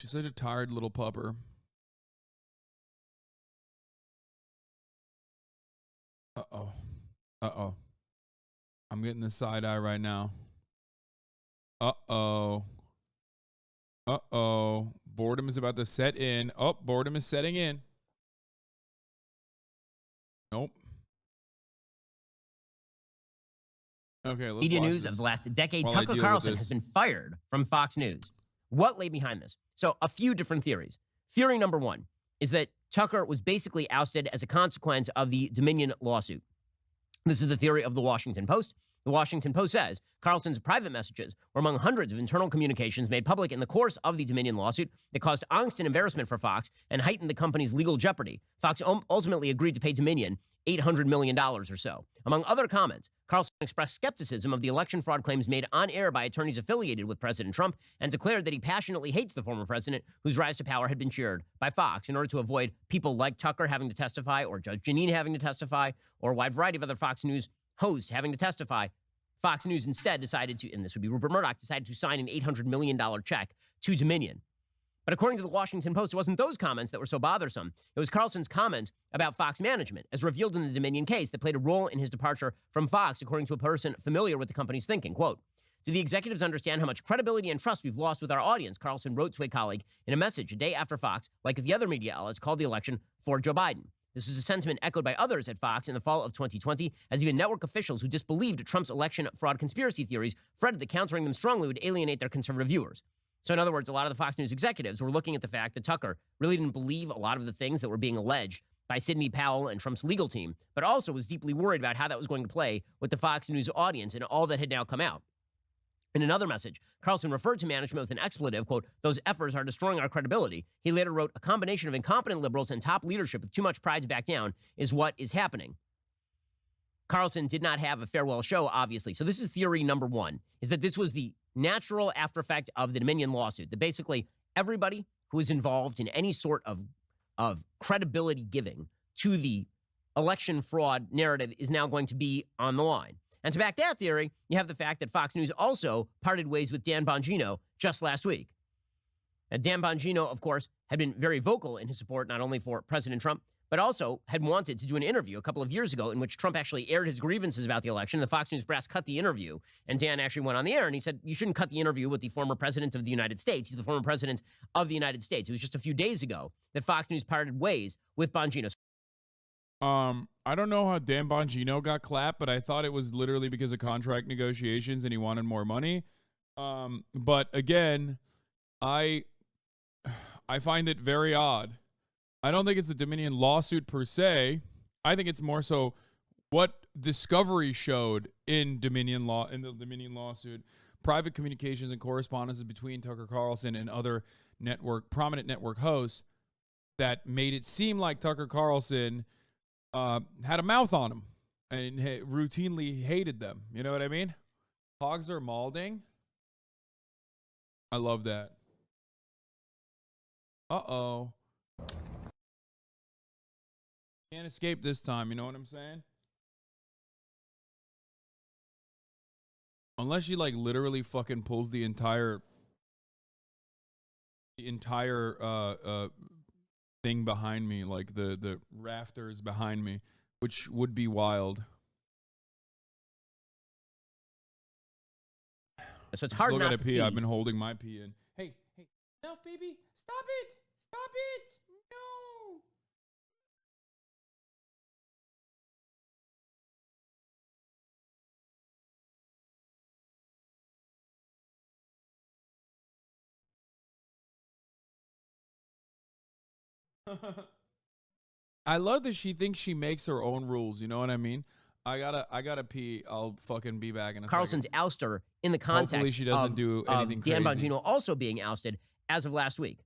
She's such a tired little pupper. Uh-oh. Uh-oh. I'm getting the side eye right now. Uh-oh. Uh-oh. Boredom is about to set in. Oh, boredom is setting in. Nope. Okay, let's Media watch news this of the last decade, while I Tucker deal with Carlson this. has been fired from Fox News. What lay behind this? So a few different theories. Theory number one is that Tucker was basically ousted as a consequence of the Dominion lawsuit. This is the theory of the Washington Post. The Washington Post says Carlson's private messages were among hundreds of internal communications made public in the course of the Dominion lawsuit that caused angst and embarrassment for Fox and heightened the company's legal jeopardy. Fox ultimately agreed to pay Dominion $800 million or so. Among other comments, Carlson expressed skepticism of the election fraud claims made on air by attorneys affiliated with President Trump and declared that he passionately hates the former president whose rise to power had been cheered by Fox in order to avoid people like Tucker having to testify or Judge Jeanine having to testify or a wide variety of other Fox News hosts having to testify. Fox News instead decided to, and this would be Rupert Murdoch, decided to sign an $800 million check to Dominion. But according to the Washington Post, it wasn't those comments that were so bothersome. It was Carlson's comments about Fox management, as revealed in the Dominion case, that played a role in his departure from Fox, according to a person familiar with the company's thinking. Quote, "Do the executives understand how much credibility and trust we've lost with our audience?" Carlson wrote to a colleague in a message a day after Fox, like the other media outlets, called the election for Joe Biden. This was a sentiment echoed by others at Fox in the fall of 2020, as even network officials who disbelieved Trump's election fraud conspiracy theories fretted that countering them strongly would alienate their conservative viewers. So in other words, a lot of the Fox News executives were looking at the fact that Tucker really didn't believe a lot of the things that were being alleged by Sidney Powell and Trump's legal team, but also was deeply worried about how that was going to play with the Fox News audience and all that had now come out. In another message, Carlson referred to management with an expletive, quote, "Those efforts are destroying our credibility." He later wrote, "A combination of incompetent liberals and top leadership with too much pride to back down is what is happening." Carlson did not have a farewell show, obviously. So this is theory number one, is that this was the natural after effect of the Dominion lawsuit, that basically everybody who is involved in any sort of credibility giving to the election fraud narrative is now going to be on the line. And to back that theory, you have the fact that Fox News also parted ways with Dan Bongino just last week. And Dan Bongino, of course, had been very vocal in his support not only for President Trump, but also had wanted to do an interview a couple of years ago in which Trump actually aired his grievances about the election. The Fox News brass cut the interview, and Dan actually went on the air, and he said, "You shouldn't cut the interview with the former president of the United States. He's the former president of the United States." It was just a few days ago that Fox News parted ways with Bongino. I don't know how Dan Bongino got clapped, but I thought it was literally because of contract negotiations and he wanted more money. But again, I find it very odd. I don't think it's the Dominion lawsuit per se. I think it's more so what Discovery showed in the Dominion lawsuit. Private communications and correspondences between Tucker Carlson and other prominent network hosts that made it seem like Tucker Carlson had a mouth on him and routinely hated them. You know what I mean? Hogs are malding. I love that. Uh-oh. Can't escape this time, you know what I'm saying? Unless she like literally fucking pulls the entire thing behind me, like the rafters behind me, which would be wild. So it's hard not to see. I've been holding my pee in. Hey, enough, baby. Stop it. Stop it. No. I love that she thinks she makes her own rules. You know what I mean? I gotta pee. I'll fucking be back in a Carlson's second. ouster in the context Hopefully she doesn't of, do anything of Dan crazy. Bongino also being ousted as of last week.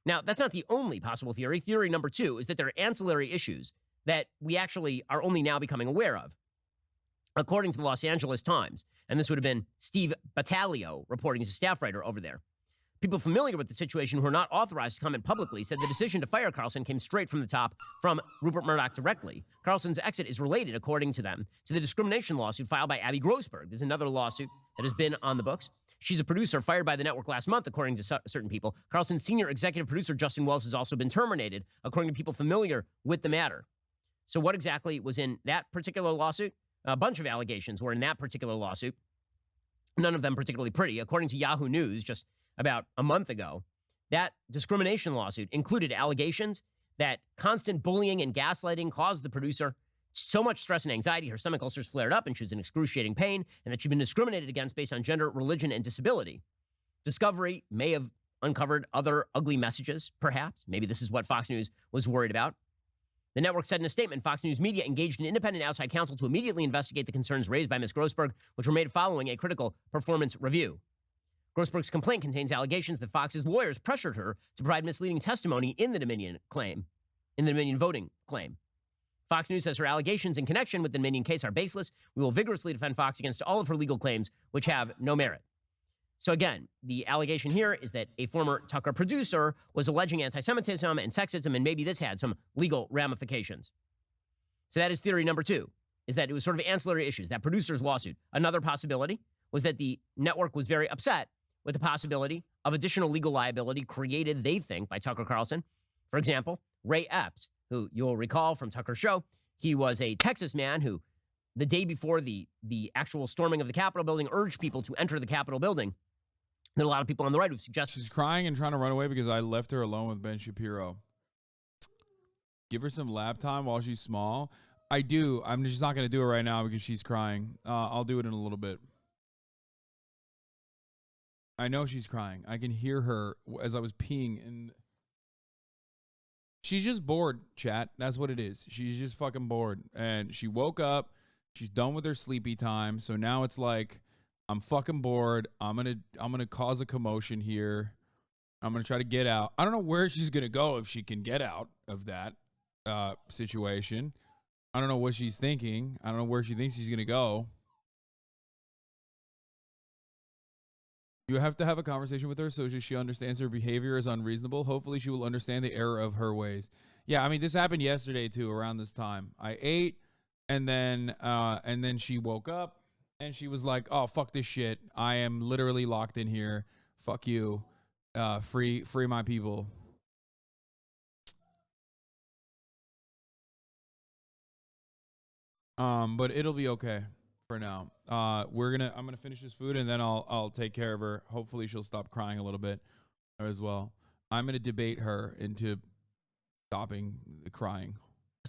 Now, that's not the only possible theory. Theory number two is that there are ancillary issues that we actually are only now becoming aware of. According to the Los Angeles Times, and this would have been Steve Battaglio reporting as a staff writer over there, people familiar with the situation who are not authorized to comment publicly said the decision to fire Carlson came straight from the top from Rupert Murdoch directly. Carlson's exit is related, according to them, to the discrimination lawsuit filed by Abby Grossberg. There's another lawsuit that has been on the books. She's a producer fired by the network last month, according to certain people. Carlson's senior executive producer, Justin Wells, has also been terminated, according to people familiar with the matter. So what exactly was in that particular lawsuit? A bunch of allegations were in that particular lawsuit. None of them particularly pretty. According to Yahoo News, just about a month ago, that discrimination lawsuit included allegations that constant bullying and gaslighting caused the producer so much stress and anxiety, her stomach ulcers flared up and she was in excruciating pain, and that she'd been discriminated against based on gender, religion, and disability. Discovery may have uncovered other ugly messages, perhaps. Maybe this is what Fox News was worried about. The network said in a statement, Fox News Media engaged an independent outside counsel to immediately investigate the concerns raised by Ms. Grossberg, which were made following a critical performance review. Grossberg's complaint contains allegations that Fox's lawyers pressured her to provide misleading testimony in the Dominion voting claim. Fox News says her allegations in connection with the Dominion case are baseless. We will vigorously defend Fox against all of her legal claims, which have no merit. So again, the allegation here is that a former Tucker producer was alleging anti-Semitism and sexism, and maybe this had some legal ramifications. So that is theory number two, is that it was sort of ancillary issues, that producer's lawsuit. Another possibility was that the network was very upset with the possibility of additional legal liability created, they think, by Tucker Carlson. For example, Ray Epps, who you'll recall from Tucker's show, he was a Texas man who, the day before the actual storming of the Capitol building, urged people to enter the Capitol building. There are a lot of people on the right who've suggested... She's crying and trying to run away because I left her alone with Ben Shapiro. Give her some lab time while she's small. I do. I'm just not going to do it right now because she's crying. I'll do it in a little bit. I know she's crying. I can hear her as I was peeing, and she's just bored, chat. That's what it is. She's just fucking bored. And she woke up. She's done with her sleepy time. So now it's like, I'm fucking bored. I'm gonna cause a commotion here. I'm gonna try to get out. I don't know where she's gonna go if she can get out of that situation. I don't know what she's thinking. I don't know where she thinks she's gonna go. You have to have a conversation with her so she understands her behavior is unreasonable. Hopefully she will understand the error of her ways. Yeah, I mean, this happened yesterday too, around this time. I ate, and then she woke up and she was like, "Oh, fuck this shit. I am literally locked in here. Fuck you. Free my people." But it'll be okay for now. I'm gonna finish this food and then I'll take care of her. Hopefully she'll stop crying a little bit as well. I'm gonna debate her into stopping the crying.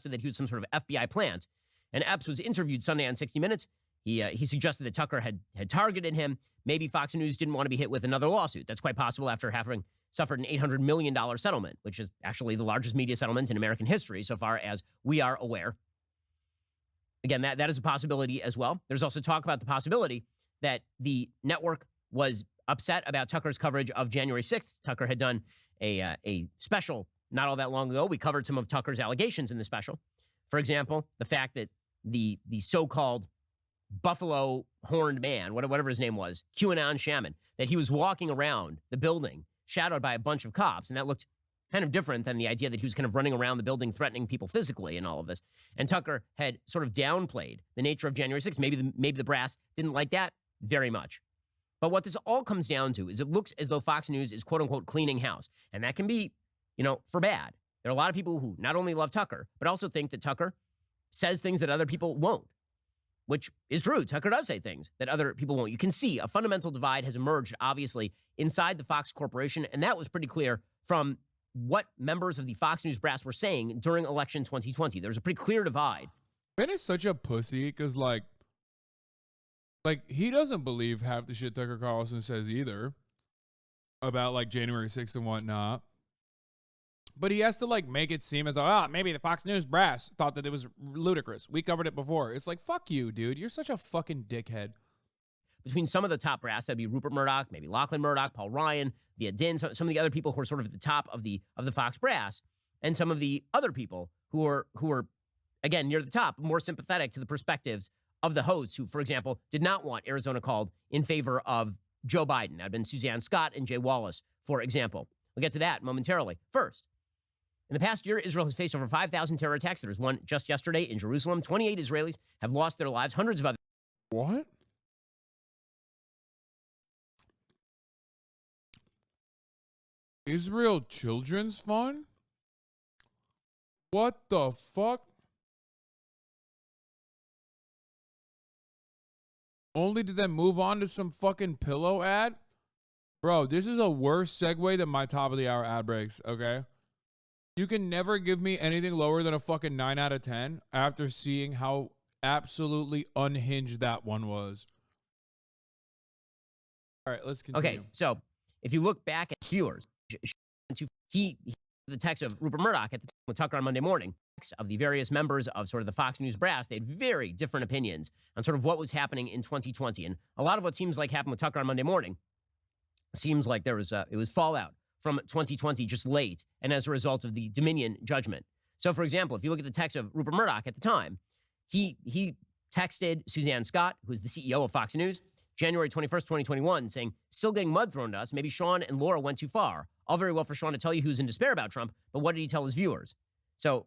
That he was some sort of FBI plant, and Epps was interviewed Sunday on 60 Minutes. He suggested that Tucker had targeted him. Maybe Fox News didn't want to be hit with another lawsuit. That's quite possible after having suffered an $800 million settlement, which is actually the largest media settlement in American history so far as we are aware. Again, that is a possibility as well. There's also talk about the possibility that the network was upset about Tucker's coverage of January 6th. Tucker had done a special not all that long ago. We covered some of Tucker's allegations in the special. For example, the fact that the so-called buffalo horned man, whatever his name was, QAnon shaman, that he was walking around the building shadowed by a bunch of cops, and that looked kind of different than the idea that he was kind of running around the building threatening people physically and all of this. And Tucker had sort of downplayed the nature of January 6th. Maybe the brass didn't like that very much. But what this all comes down to is it looks as though Fox News is quote-unquote cleaning house. And that can be, for bad. There are a lot of people who not only love Tucker, but also think that Tucker says things that other people won't, which is true. Tucker does say things that other people won't. You can see a fundamental divide has emerged, obviously, inside the Fox Corporation, and that was pretty clear from what members of the Fox News brass were saying during election 2020. There's a pretty clear divide. Ben is such a pussy because, like he doesn't believe half the shit Tucker Carlson says either about, like, January 6th and whatnot. But he has to, like, make it seem as though, maybe the Fox News brass thought that it was ludicrous. We covered it before. It's like, fuck you, dude. You're such a fucking dickhead. Between some of the top brass, that'd be Rupert Murdoch, maybe Lachlan Murdoch, Paul Ryan, Via Din, some of the other people who are sort of at the top of the Fox brass, and some of the other people who are again near the top, more sympathetic to the perspectives of the hosts who, for example, did not want Arizona called in favor of Joe Biden. That had been Suzanne Scott and Jay Wallace, for example. We'll get to that momentarily. First, in the past year, Israel has faced over 5,000 terror attacks. There was one just yesterday in Jerusalem. 28 Israelis have lost their lives. Hundreds of others. What? Israel Children's Fund? What the fuck? Only to then move on to some fucking pillow ad? Bro, this is a worse segue than my top of the hour ad breaks, okay? You can never give me anything lower than a fucking 9 out of 10 after seeing how absolutely unhinged that one was. All right, let's continue. Okay, so if you look back at viewers, the text of Rupert Murdoch at the time with Tucker on Monday morning, of the various members of sort of the Fox News brass, they had very different opinions on sort of what was happening in 2020. And a lot of what seems like happened with Tucker on Monday morning seems like there was it was fallout from 2020 just late and as a result of the Dominion judgment. So, for example, if you look at the text of Rupert Murdoch at the time, he texted Suzanne Scott, who's the CEO of Fox News, January 21st, 2021, saying, still getting mud thrown to us. Maybe Sean and Laura went too far. All very well for Sean to tell you who's in despair about Trump, but what did he tell his viewers? So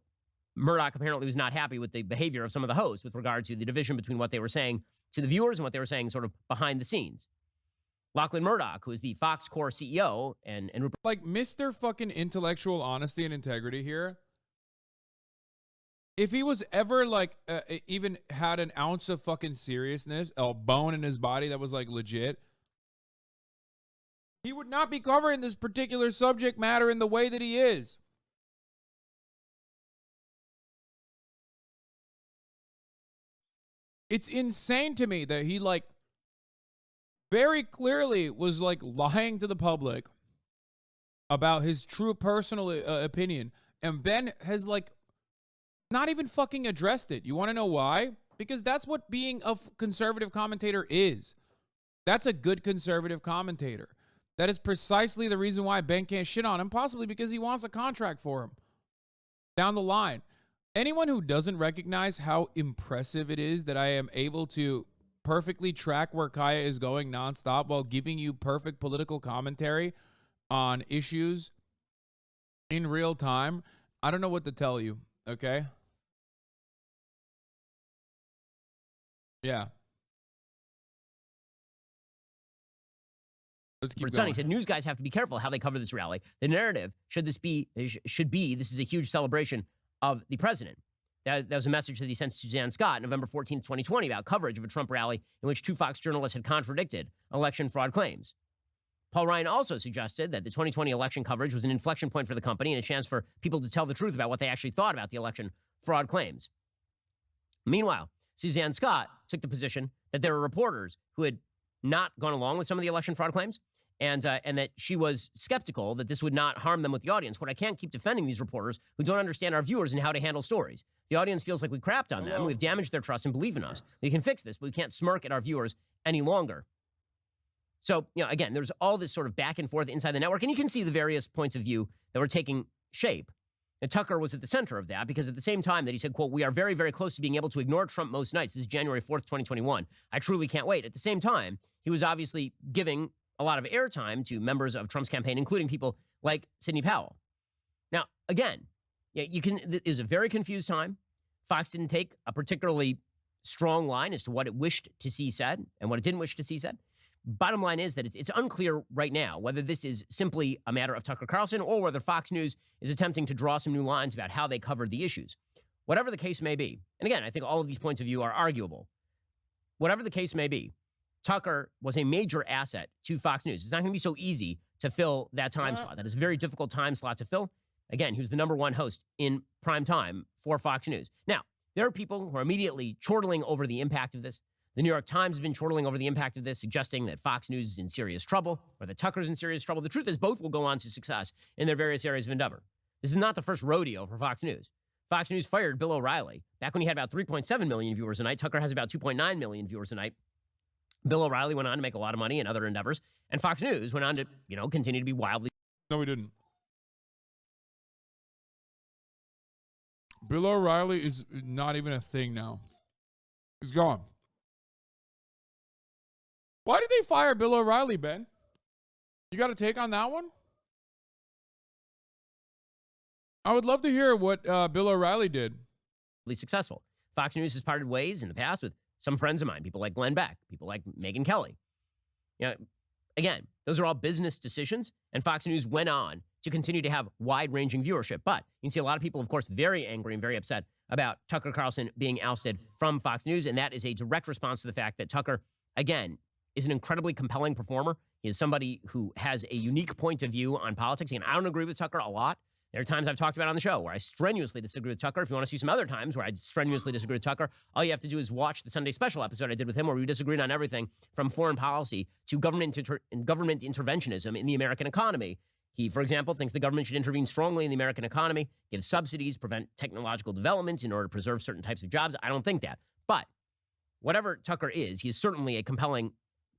Murdoch apparently was not happy with the behavior of some of the hosts with regard to the division between what they were saying to the viewers and what they were saying sort of behind the scenes. Lachlan Murdoch, who is the Fox Corp CEO, and Rupert, like Mr. fucking intellectual honesty and integrity here. If he was ever like even had an ounce of fucking seriousness, a bone in his body that was like legit, he would not be covering this particular subject matter in the way that he is. It's insane to me that he like very clearly was like lying to the public about his true personal opinion. And Ben has like not even fucking addressed it. You want to know why? Because that's what being a conservative commentator is. That's a good conservative commentator. That is precisely the reason why Ben can't shit on him, possibly because he wants a contract for him down the line. Anyone who doesn't recognize how impressive it is that I am able to perfectly track where Kaya is going nonstop while giving you perfect political commentary on issues in real time, I don't know what to tell you, okay? Yeah. Let's keep going. He said, news guys have to be careful how they cover this rally. The narrative should be this is a huge celebration of the president. That was a message that he sent to Suzanne Scott November 14th, 2020 about coverage of a Trump rally in which two Fox journalists had contradicted election fraud claims. Paul Ryan also suggested that the 2020 election coverage was an inflection point for the company and a chance for people to tell the truth about what they actually thought about the election fraud claims. Meanwhile, Suzanne Scott took the position that there were reporters who had not gone along with some of the election fraud claims, and that she was skeptical that this would not harm them with the audience. What I can't keep defending these reporters who don't understand our viewers and how to handle stories. The audience feels like we crapped on them. We've damaged their trust and believe in us. We can fix this, but we can't smirk at our viewers any longer. So, again, there's all this sort of back and forth inside the network, and you can see the various points of view that were taking shape. And Tucker was at the center of that because at the same time that he said, quote, we are very, very close to being able to ignore Trump most nights. This is January 4th, 2021. I truly can't wait. At the same time, he was obviously giving a lot of airtime to members of Trump's campaign, including people like Sidney Powell. Now, again, it was a very confused time. Fox didn't take a particularly strong line as to what it wished to see said and what it didn't wish to see said. Bottom line is that it's unclear right now whether this is simply a matter of Tucker Carlson or whether Fox News is attempting to draw some new lines about how they covered the issues. Whatever the case may be, and again, I think all of these points of view are arguable. Whatever the case may be, Tucker was a major asset to Fox News. It's not going to be so easy to fill that time slot. That is a very difficult time slot to fill. Again, he was the number one host in prime time for Fox News. Now, there are people who are immediately chortling over the impact of this. The New York Times has been chortling over the impact of this, suggesting that Fox News is in serious trouble or that Tucker's in serious trouble. The truth is both will go on to success in their various areas of endeavor. This is not the first rodeo for Fox News. Fox News fired Bill O'Reilly back when he had about 3.7 million viewers a night. Tucker has about 2.9 million viewers a night. Bill O'Reilly went on to make a lot of money in other endeavors, and Fox News went on to, continue to be wildly. No, we didn't. Bill O'Reilly is not even a thing now. He's gone. Why did they fire Bill O'Reilly, Ben? You got a take on that one? I would love to hear what Bill O'Reilly did. Successful. Fox News has parted ways in the past with some friends of mine, people like Glenn Beck, people like Megyn Kelly. again, those are all business decisions, and Fox News went on to continue to have wide-ranging viewership. But you can see a lot of people, of course, very angry and very upset about Tucker Carlson being ousted from Fox News, and that is a direct response to the fact that Tucker, again, is an incredibly compelling performer. He is somebody who has a unique point of view on politics, and I don't agree with Tucker a lot. There are times I've talked about on the show where I strenuously disagree with Tucker. If you want to see some other times where I strenuously disagree with Tucker, all you have to do is watch the Sunday special episode I did with him where we disagreed on everything from foreign policy to government interventionism in the American economy. He, for example, thinks the government should intervene strongly in the American economy, give subsidies, prevent technological developments in order to preserve certain types of jobs. I don't think that. But whatever Tucker is, he is certainly a compelling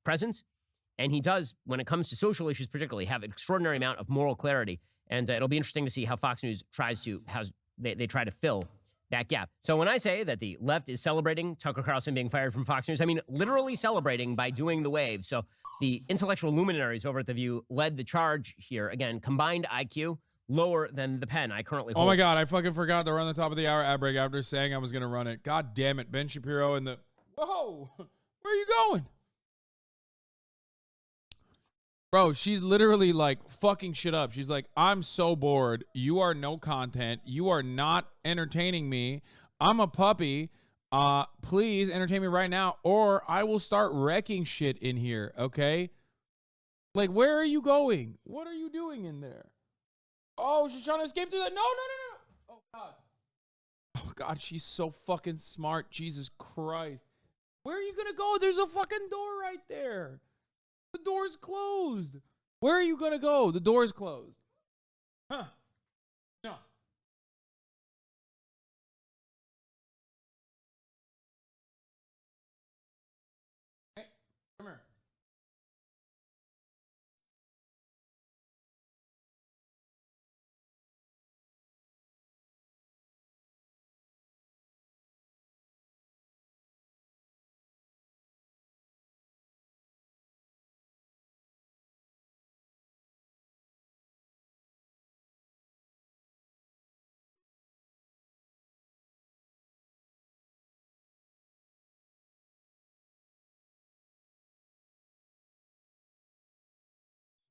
presence. And he does, when it comes to social issues particularly, have an extraordinary amount of moral clarity. And it'll be interesting to see how Fox News tries to, they try to fill that gap. So when I say that the left is celebrating Tucker Carlson being fired from Fox News, I mean literally celebrating by doing the wave. So the intellectual luminaries over at The View led the charge here. Again, combined IQ lower than the pen I currently hold. Oh my God, I fucking forgot to run the top of the hour ad break after saying I was going to run it. God damn it, Ben Shapiro and the... Whoa, where are you going? Bro, she's literally like fucking shit up. She's like, I'm so bored. You are no content. You are not entertaining me. I'm a puppy. Please entertain me right now or I will start wrecking shit in here, okay? Like, where are you going? What are you doing in there? Oh, she's trying to escape through that. No. Oh, God. Oh, God, she's so fucking smart. Jesus Christ. Where are you going to go? There's a fucking door right there. The door's closed. Where are you going to go? The door's closed. Huh. No. Hey, come here.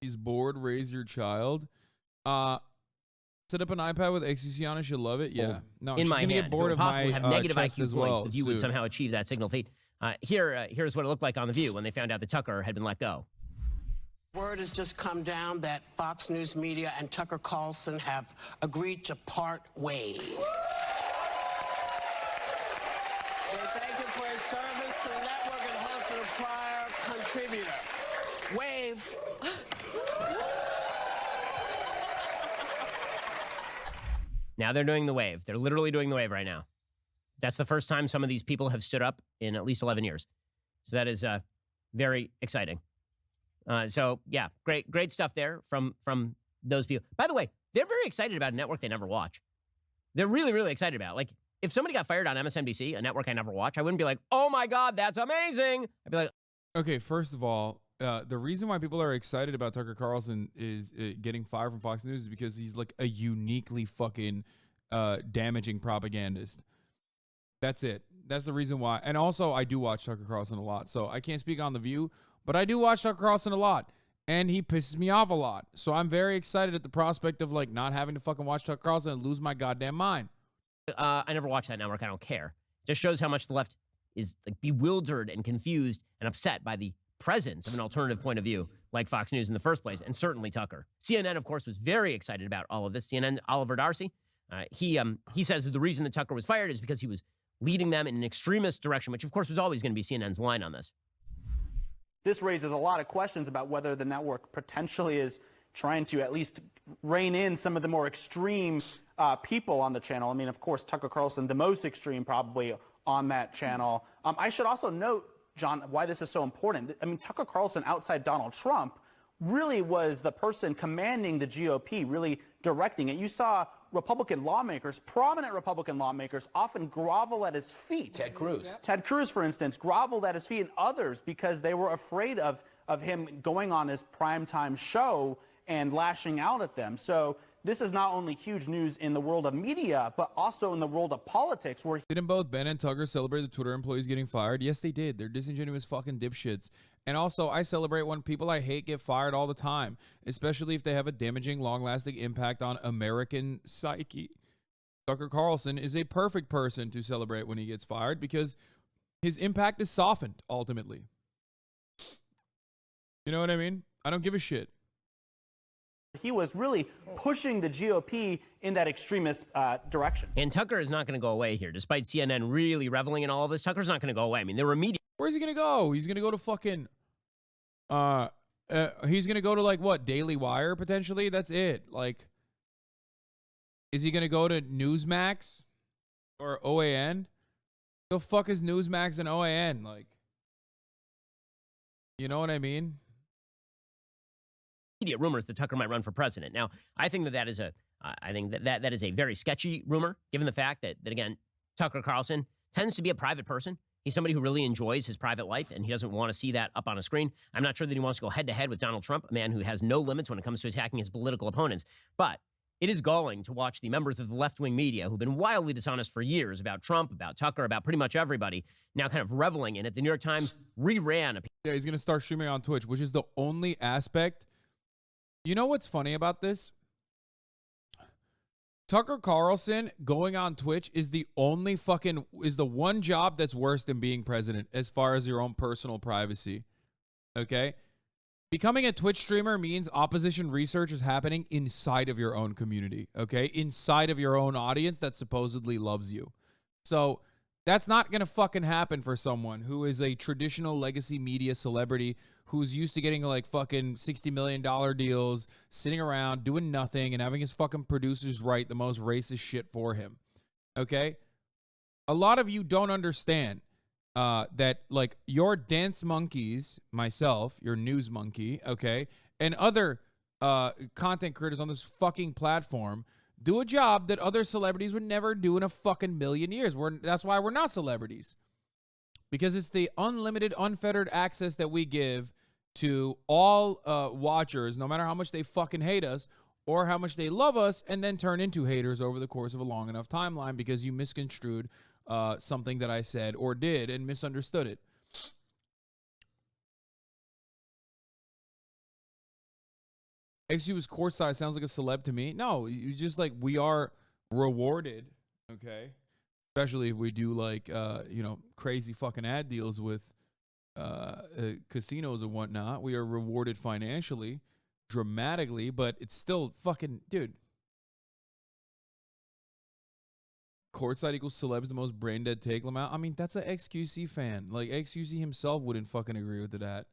He's bored. Raise your child. Set up an iPad with XCC on it. She'll love it. Yeah. No, in she's my gonna hand. get bored if it were of possible my to have negative chest IQ as points, well The View would soon. somehow achieve that signal feed. Here's what it looked like on The View when they found out that Tucker had been let go. Word has just come down that Fox News Media and Tucker Carlson have agreed to part ways. They thank him for his service to the network and host of a prior contributor. Wave. Now they're doing the wave. They're literally doing the wave right now. That's the first time some of these people have stood up in at least 11 years. So that is very exciting. So yeah, great stuff there from those people. By the way, they're very excited about a network they never watch. They're really, really excited about it. Like, if somebody got fired on MSNBC, a network I never watch, I wouldn't be like, oh my God, that's amazing. I'd be like, Okay, first of all, the reason why people are excited about Tucker Carlson is getting fired from Fox News is because he's like a uniquely fucking damaging propagandist. That's it. That's the reason why. And also, I do watch Tucker Carlson a lot, so I can't speak on The View, but I do watch Tucker Carlson a lot, and he pisses me off a lot. So I'm very excited at the prospect of like not having to fucking watch Tucker Carlson and lose my goddamn mind. I never watch that network. I don't care. Just shows how much the left is like bewildered and confused and upset by the presence of an alternative point of view like Fox News in the first place, and certainly Tucker. CNN, of course, was very excited about all of this. CNN, Oliver Darcy, he says that the reason that Tucker was fired is because he was leading them in an extremist direction, which of course was always going to be CNN's line on this. This raises a lot of questions about whether the network potentially is trying to at least rein in some of the more extreme people on the channel. I mean, of course, Tucker Carlson, the most extreme probably on that channel. I should also note, John, why this is so important. I mean, Tucker Carlson, outside Donald Trump, really was the person commanding the GOP, really directing it. You saw Republican lawmakers, prominent Republican lawmakers, often grovel at his feet. Ted Cruz. Ted Cruz, for instance, groveled at his feet, and others because they were afraid of him going on his primetime show and lashing out at them. So this is not only huge news in the world of media, but also in the world of politics, where Didn't both Ben and Tucker celebrate the Twitter employees getting fired? Yes, they did. They're disingenuous fucking dipshits. And also, I celebrate when people I hate get fired all the time, especially if they have a damaging, long-lasting impact on American psyche. Tucker Carlson is a perfect person to celebrate when he gets fired because his impact is softened, ultimately. You know what I mean? I don't give a shit. he was really pushing the GOP in that extremist direction. And Tucker is not going to go away here. Despite CNN really reveling in all of this, Tucker's not going to go away. I mean, there were media. Where's he going to go? He's going to go to fucking... he's going to go to, like, what, Daily Wire, potentially? That's it. Like, is he going to go to Newsmax or OAN? The fuck is Newsmax and OAN? Like, you know what I mean? Media rumors that Tucker might run for president. Now, I think that is that is a very sketchy rumor, given the fact that again, Tucker Carlson tends to be a private person. He's somebody who really enjoys his private life, and he doesn't want to see that up on a screen. I'm not sure that he wants to go head-to-head with Donald Trump, a man who has no limits when it comes to attacking his political opponents. But it is galling to watch the members of the left-wing media who've been wildly dishonest for years about Trump, about Tucker, about pretty much everybody, now kind of reveling in it. The New York Times reran a... Yeah, he's going to start streaming on Twitch, which is the only aspect. You know what's funny about this? Tucker Carlson going on Twitch is the one job that's worse than being president as far as your own personal privacy. Okay? Becoming a Twitch streamer means opposition research is happening inside of your own community, okay? Inside of your own audience that supposedly loves you. So that's not going to fucking happen for someone who is a traditional legacy media celebrity who's used to getting like fucking $60 million deals, sitting around doing nothing and having his fucking producers write the most racist shit for him, okay? A lot of you don't understand that like your dance monkeys, myself, your news monkey, okay, and other content creators on this fucking platform do a job that other celebrities would never do in a fucking million years. That's why we're not celebrities. Because it's the unlimited, unfettered access that we give to all watchers, no matter how much they fucking hate us or how much they love us, and then turn into haters over the course of a long enough timeline because you misconstrued something that I said or did and misunderstood it. XU was courtside sounds like a celeb to me. No, you just like we are rewarded, okay? Especially if we do like crazy fucking ad deals with casinos and whatnot. We are rewarded financially, dramatically, but it's still fucking dude. Courtside equals celebs the most brain dead take, Lamau. I mean, that's an XQC fan. Like XQC himself wouldn't fucking agree with that.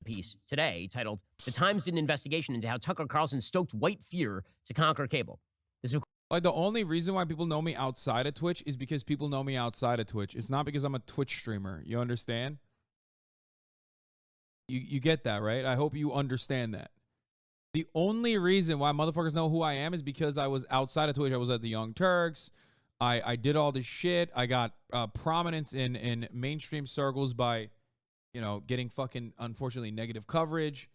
Piece today titled "The Times Did an Investigation into How Tucker Carlson Stoked White Fear to Conquer Cable." This is like the only reason why people know me outside of Twitch is because people know me outside of Twitch. It's not because I'm a Twitch streamer. You understand? You get that, right? I hope you understand that. The only reason why motherfuckers know who I am is because I was outside of Twitch. I was at the Young Turks. I did all this shit. I got prominence in mainstream circles by, getting fucking, unfortunately, negative coverage.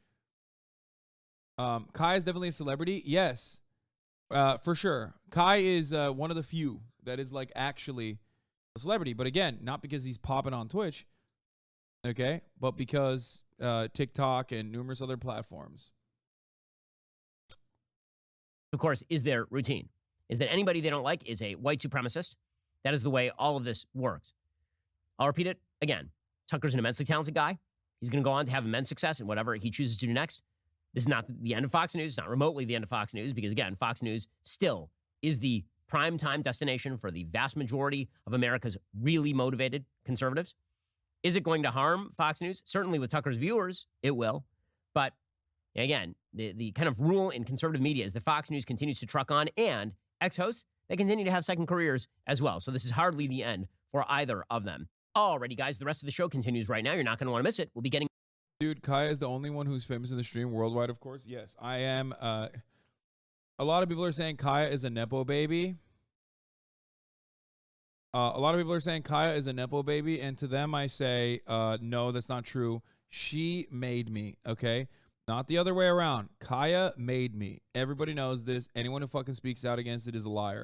Kai is definitely a celebrity. Yes, for sure. Kai is one of the few that is, like, actually a celebrity. But again, not because he's popping on Twitch, okay? But because TikTok and numerous other platforms. of course, is their routine. Is that anybody they don't like is a white supremacist. That is the way all of this works. I'll repeat it again. Tucker's an immensely talented guy. He's going to go on to have immense success in whatever he chooses to do next. This is not the end of Fox News. It's not remotely the end of Fox News because, again, Fox News still is the prime time destination for the vast majority of America's really motivated conservatives. Is it going to harm Fox News? Certainly with Tucker's viewers, it will. But, again, the kind of rule in conservative media is that Fox News continues to truck on, and ex-hosts, they continue to have second careers as well. So this is hardly the end for either of them. Alrighty, guys, the rest of the show continues right now. You're not going to want to miss it. We'll be getting... Dude, Kaya is the only one who's famous in the stream worldwide, of course. Yes, I am. A lot of people are saying Kaya is a Nepo baby. A lot of people are saying Kaya is a Nepo baby, and to them I say, no, that's not true. She made me, okay? Not the other way around. Kaya made me. Everybody knows this. Anyone who fucking speaks out against it is a liar.